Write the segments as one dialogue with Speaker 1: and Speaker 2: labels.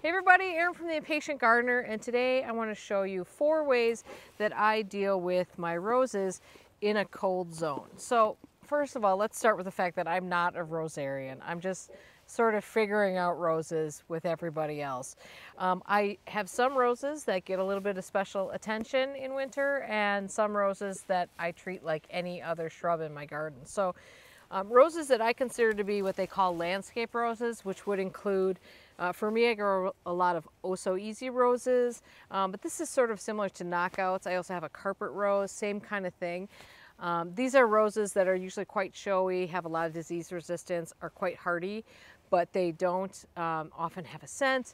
Speaker 1: Hey everybody, Erin from The Impatient Gardener, and today I want to show you 4 ways that I deal with my roses in a cold zone. So first of all, let's start with the fact that I'm not a rosarian. I'm just sort of figuring out roses with everybody else. I have some roses that get a little bit of special attention in winter and some roses that I treat like any other shrub in my garden. So roses that I consider to be what they call landscape roses, which would include, for me, I grow a lot of Oh So Easy roses, but this is sort of similar to knockouts. I also have a carpet rose, same kind of thing. These are roses that are usually quite showy, have a lot of disease resistance, are quite hardy, but they don't often have a scent.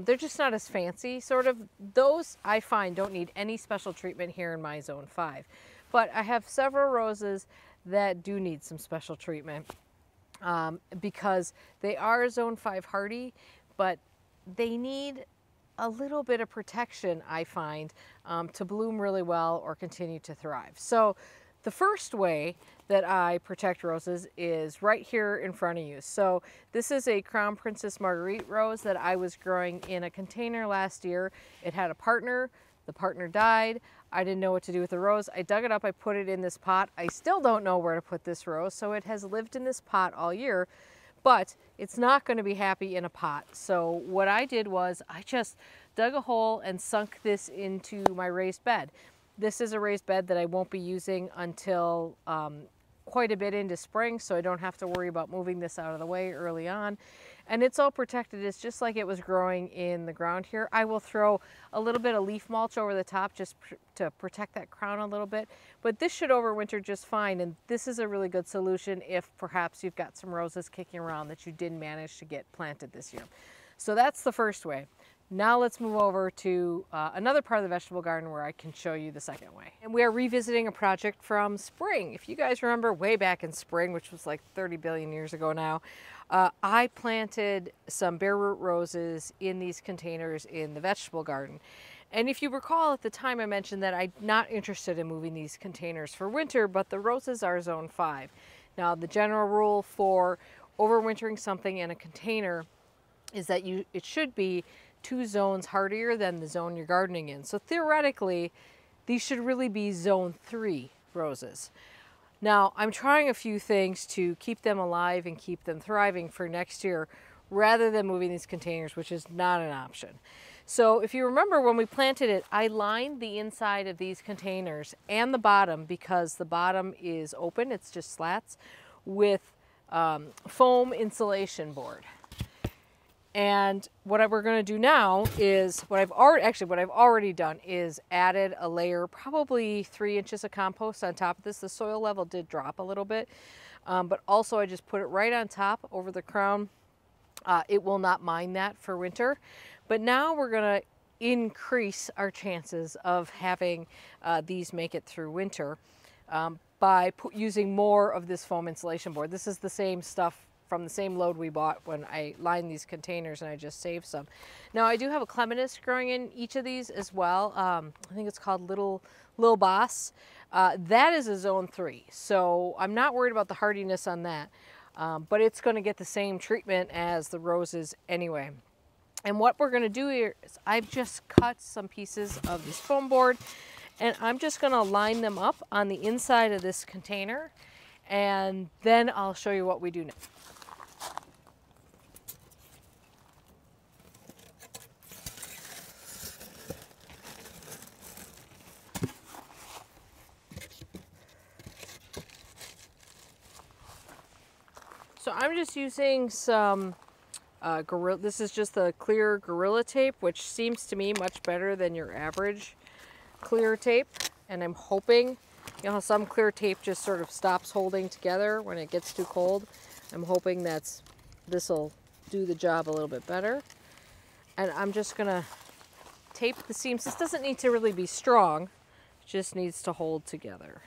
Speaker 1: They're just not as fancy, sort of. Those I find don't need any special treatment here in my zone 5. But I have several roses that do need some special treatment because they are zone 5 hardy, but they need a little bit of protection, I find, to bloom really well or continue to thrive. So the first way that I protect roses is right here in front of you. So this is a Crown Princess Marguerite rose that I was growing in a container last year. It had a partner. The partner died. I didn't know what to do with the rose. I dug it up, I put it in this pot. I still don't know where to put this rose, so it has lived in this pot all year, but it's not going to be happy in a pot. So what I did was I just dug a hole and sunk this into my raised bed. This is a raised bed that I won't be using until quite a bit into spring, so I don't have to worry about moving this out of the way early on. And it's all protected. It's just like it was growing in the ground here. I will throw a little bit of leaf mulch over the top just to protect that crown a little bit. But this should overwinter just fine. And this is a really good solution if perhaps you've got some roses kicking around that you didn't manage to get planted this year. So that's the first way. Now let's move over to another part of the vegetable garden where I can show you the second way. And we are revisiting a project from spring. If you guys remember way back in spring, which was like 30 billion years ago now, I planted some bare root roses in these containers in the vegetable garden. And if you recall at the time I mentioned that I'm not interested in moving these containers for winter, but the roses are zone 5. Now the general rule for overwintering something in a container is that it should be 2 zones hardier than the zone you're gardening in. So theoretically, these should really be zone 3 roses. Now, I'm trying a few things to keep them alive and keep them thriving for next year rather than moving these containers, which is not an option. So if you remember when we planted it, I lined the inside of these containers and the bottom, because the bottom is open, it's just slats, with foam insulation board. And what we're going to do now is what I've already done is added a layer, probably 3 inches of compost on top of this. The soil level did drop a little bit, but also I just put it right on top over the crown. It will not mind that for winter. But now we're going to increase our chances of having these make it through winter by using more of this foam insulation board. This is the same stuff from the same load we bought when I lined these containers, and I just saved some. Now I do have a clematis growing in each of these as well. I think it's called Little Boss. That is a zone 3, so I'm not worried about the hardiness on that, but it's going to get the same treatment as the roses anyway. And what we're going to do here is I've just cut some pieces of this foam board, and I'm just going to line them up on the inside of this container, and then I'll show you what we do next. So I'm just using some this is just the clear Gorilla Tape, which seems to me much better than your average clear tape. And I'm hoping, you know how some clear tape just sort of stops holding together when it gets too cold? I'm hoping this will do the job a little bit better. And I'm just gonna tape the seams. This doesn't need to really be strong, it just needs to hold together.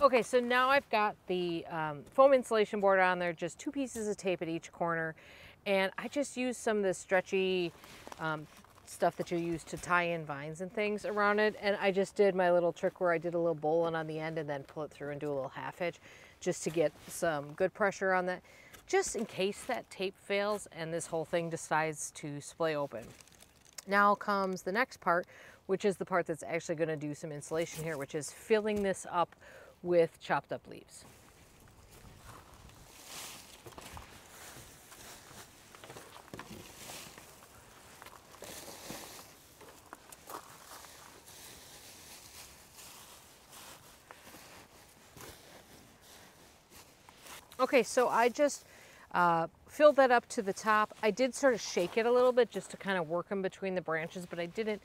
Speaker 1: Okay, so now I've got the foam insulation board on there, just 2 pieces of tape at each corner. And I just used some of this stretchy stuff that you use to tie in vines and things around it. And I just did my little trick where I did a little bowline on the end and then pull it through and do a little half hitch just to get some good pressure on that, just in case that tape fails and this whole thing decides to splay open. Now comes the next part, which is the part that's actually going to do some insulation here, which is filling this up with chopped up leaves. Okay, so I just filled that up to the top. I did sort of shake it a little bit just to kind of work them between the branches, but I didn't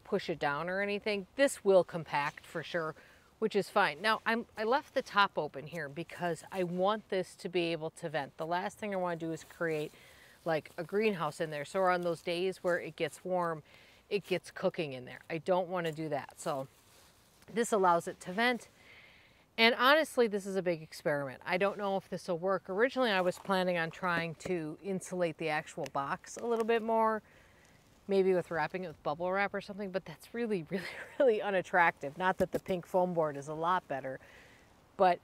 Speaker 1: push it down or anything. This will compact for sure, which is fine. Now, I left the top open here because I want this to be able to vent. The last thing I want to do is create like a greenhouse in there. So on those days where it gets warm, it gets cooking in there. I don't want to do that. So this allows it to vent. And honestly, this is a big experiment. I don't know if this will work. Originally, I was planning on trying to insulate the actual box a little bit more, maybe with wrapping it with bubble wrap or something, but that's really, really, really unattractive. Not that the pink foam board is a lot better, but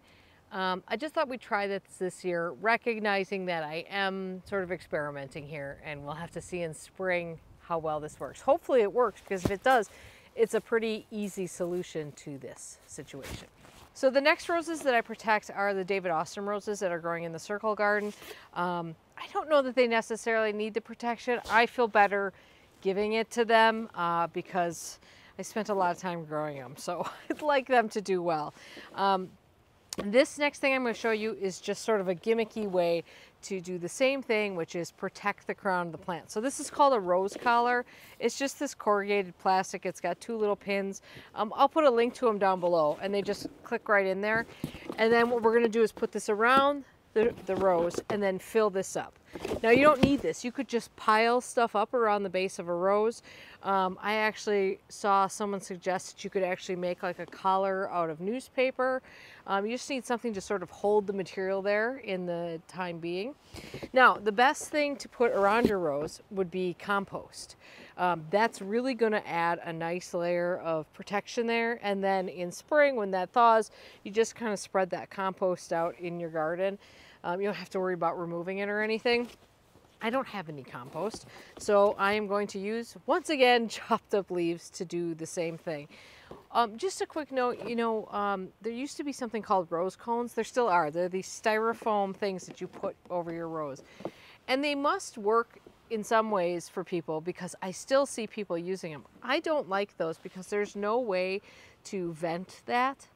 Speaker 1: I just thought we'd try this year, recognizing that I am sort of experimenting here, and we'll have to see in spring how well this works. Hopefully it works, because if it does, it's a pretty easy solution to this situation. So the next roses that I protect are the David Austin roses that are growing in the circle garden. I don't know that they necessarily need the protection. I feel better giving it to them because I spent a lot of time growing them, so I'd like them to do well. This next thing I'm going to show you is just sort of a gimmicky way to do the same thing, which is protect the crown of the plant. So this is called a rose collar. It's just this corrugated plastic. It's got 2 little pins. I'll put a link to them down below, and they just click right in there. And then what we're going to do is put this around the rose and then fill this up. Now you don't need this. You could just pile stuff up around the base of a rose. I actually saw someone suggest that you could actually make like a collar out of newspaper. You just need something to sort of hold the material there in the time being. Now, the best thing to put around your rose would be compost. That's really going to add a nice layer of protection there. And then in spring, when that thaws, you just kind of spread that compost out in your garden. You don't have to worry about removing it or anything. I don't have any compost, so I am going to use, once again, chopped up leaves to do the same thing. Just a quick note, there used to be something called rose cones. There still are. They're these styrofoam things that you put over your rose. And they must work in some ways for people because I still see people using them. I don't like those because there's no way to vent that.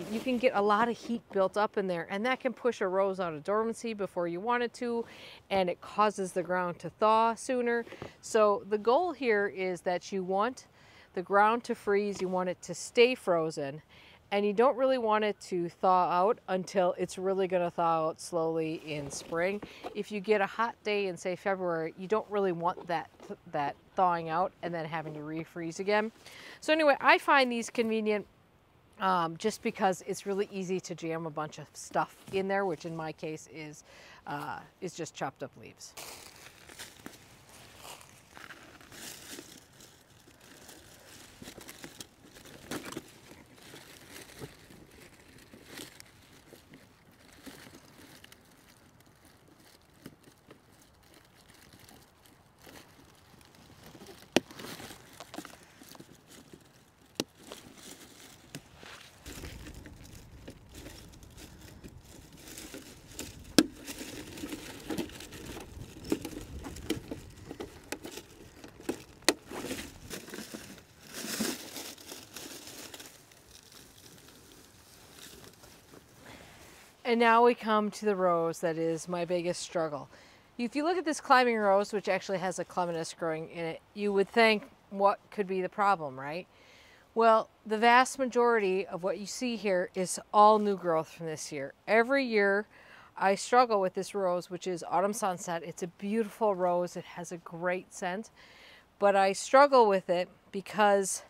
Speaker 1: You can get a lot of heat built up in there, and that can push a rose out of dormancy before you want it to, and it causes the ground to thaw sooner. So the goal here is that you want the ground to freeze, you want it to stay frozen, and you don't really want it to thaw out until it's really going to thaw out slowly in spring. If you get a hot day in, say, February, you don't really want that thawing out and then having to refreeze again. So anyway, I find these convenient just because it's really easy to jam a bunch of stuff in there, which in my case is just chopped up leaves. And now we come to the rose that is my biggest struggle. If you look at this climbing rose, which actually has a clematis growing in it, you would think, what could be the problem, right? Well, the vast majority of what you see here is all new growth from this year. Every year I struggle with this rose, which is Autumn Sunset. It's a beautiful rose. It has a great scent, but I struggle with it because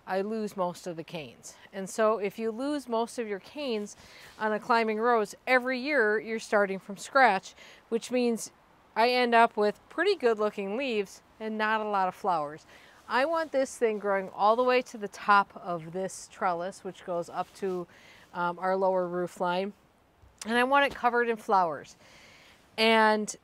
Speaker 1: I lose most of the canes. And so if you lose most of your canes on a climbing rose, every year you're starting from scratch, which means I end up with pretty good looking leaves and not a lot of flowers. I want this thing growing all the way to the top of this trellis, which goes up to our lower roof line. And I want it covered in flowers. And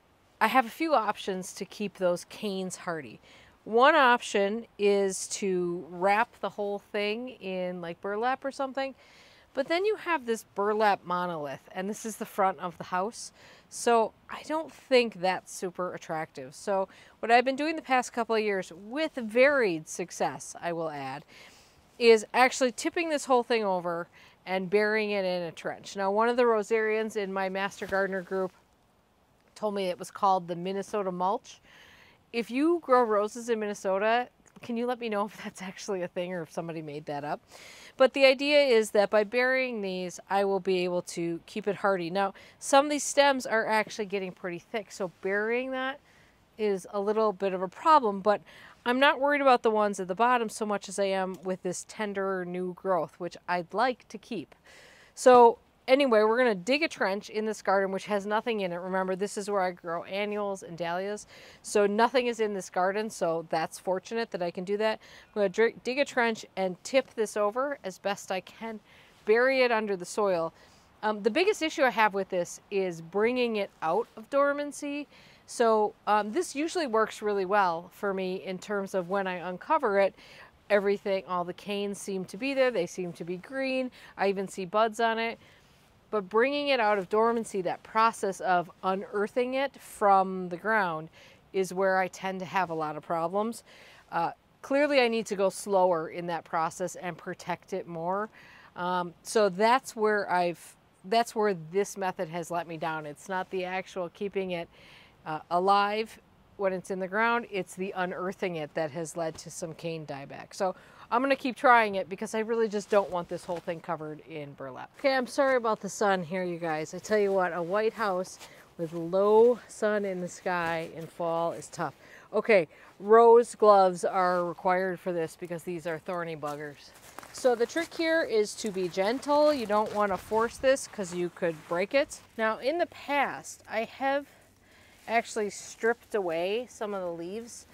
Speaker 1: I have a few options to keep those canes hardy. One option is to wrap the whole thing in like burlap or something, but then you have this burlap monolith, and this is the front of the house. So I don't think that's super attractive. So what I've been doing the past couple of years, with varied success, I will add, is actually tipping this whole thing over and burying it in a trench. Now, one of the rosarians in my Master Gardener group told me it was called the Minnesota mulch. If you grow roses in Minnesota, can you let me know if that's actually a thing or if somebody made that up? But the idea is that by burying these, I will be able to keep it hardy. Now, some of these stems are actually getting pretty thick, so burying that is a little bit of a problem, but I'm not worried about the ones at the bottom so much as I am with this tender new growth, which I'd like to keep. So anyway, we're going to dig a trench in this garden, which has nothing in it. Remember, this is where I grow annuals and dahlias. So nothing is in this garden, so that's fortunate that I can do that. I'm going to dig a trench and tip this over as best I can, bury it under the soil. The biggest issue I have with this is bringing it out of dormancy. So this usually works really well for me in terms of when I uncover it. Everything, all the canes seem to be there. They seem to be green. I even see buds on it. But bringing it out of dormancy, that process of unearthing it from the ground, is where I tend to have a lot of problems. Clearly, I need to go slower in that process and protect it more. So that's where this method has let me down. It's not the actual keeping it alive when it's in the ground, it's the unearthing it that has led to some cane dieback. So I'm going to keep trying it because I really just don't want this whole thing covered in burlap. Okay, I'm sorry about the sun here, you guys. I tell you what, a white house with low sun in the sky in fall is tough. Okay, rose gloves are required for this because these are thorny buggers. So the trick here is to be gentle. You don't want to force this because you could break it. Now, in the past, I have actually stripped away some of the leaves.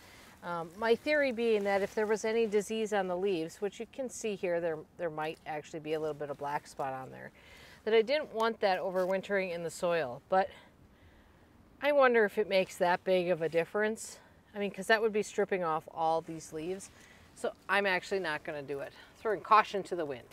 Speaker 1: My theory being that if there was any disease on the leaves, which you can see here, there might actually be a little bit of black spot on there, that I didn't want that overwintering in the soil. But I wonder if it makes that big of a difference. I mean, because that would be stripping off all these leaves. So I'm actually not going to do it. Throwing caution to the wind.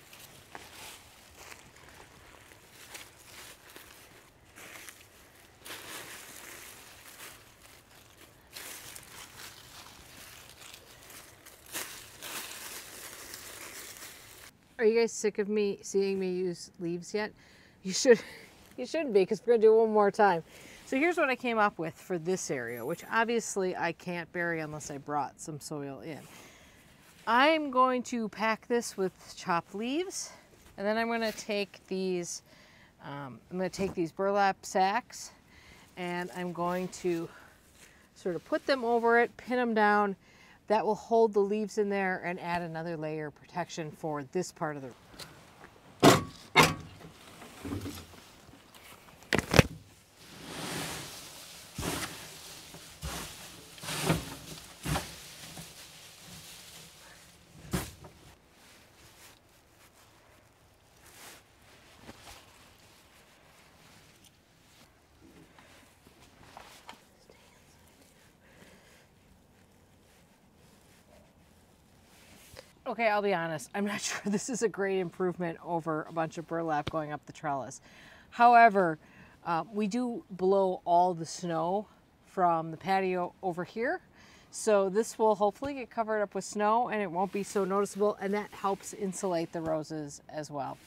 Speaker 1: Are you guys sick of me seeing me use leaves yet? You shouldn't be, because we're gonna do it one more time. So here's what I came up with for this area, which obviously I can't bury unless I brought some soil in. I'm going to pack this with chopped leaves, and then I'm gonna take these burlap sacks, and I'm going to sort of put them over it, pin them down. That will hold the leaves in there and add another layer of protection for this part of the Okay, I'll be honest, I'm not sure this is a great improvement over a bunch of burlap going up the trellis. However, we do blow all the snow from the patio over here. So this will hopefully get covered up with snow and it won't be so noticeable, and that helps insulate the roses as well.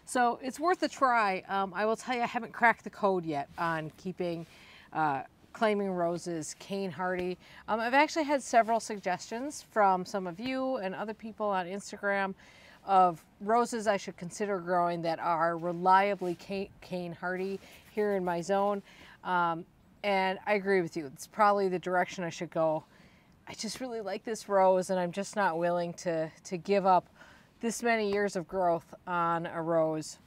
Speaker 1: So it's worth a try. I will tell you, I haven't cracked the code yet on keeping claiming roses cane hardy. I've actually had several suggestions from some of you and other people on Instagram of roses I should consider growing that are reliably cane hardy here in my zone. And I agree with you. It's probably the direction I should go. I just really like this rose, and I'm just not willing to give up this many years of growth on a rose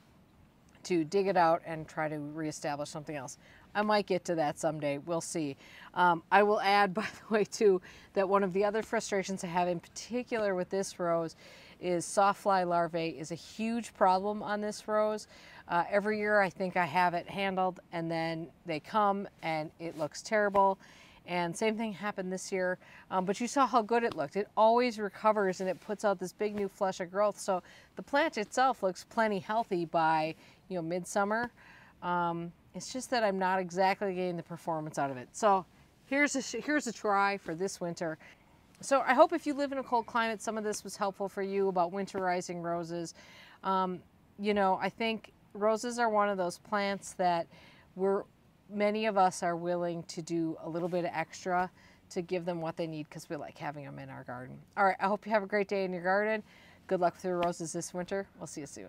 Speaker 1: to dig it out and try to reestablish something else. I might get to that someday. We'll see. I will add, by the way, too, that one of the other frustrations I have in particular with this rose is soft fly larvae is a huge problem on this rose. Every year I think I have it handled, and then they come and it looks terrible. And same thing happened this year, but you saw how good it looked. It always recovers and it puts out this big new flush of growth. So the plant itself looks plenty healthy by, you know, midsummer. It's just that I'm not exactly getting the performance out of it. So here's a try for this winter. So I hope if you live in a cold climate, some of this was helpful for you about winterizing roses. You know, I think roses are one of those plants that many of us are willing to do a little bit of extra to give them what they need because we like having them in our garden. All right, I hope you have a great day in your garden. Good luck with your roses this winter. We'll see you soon.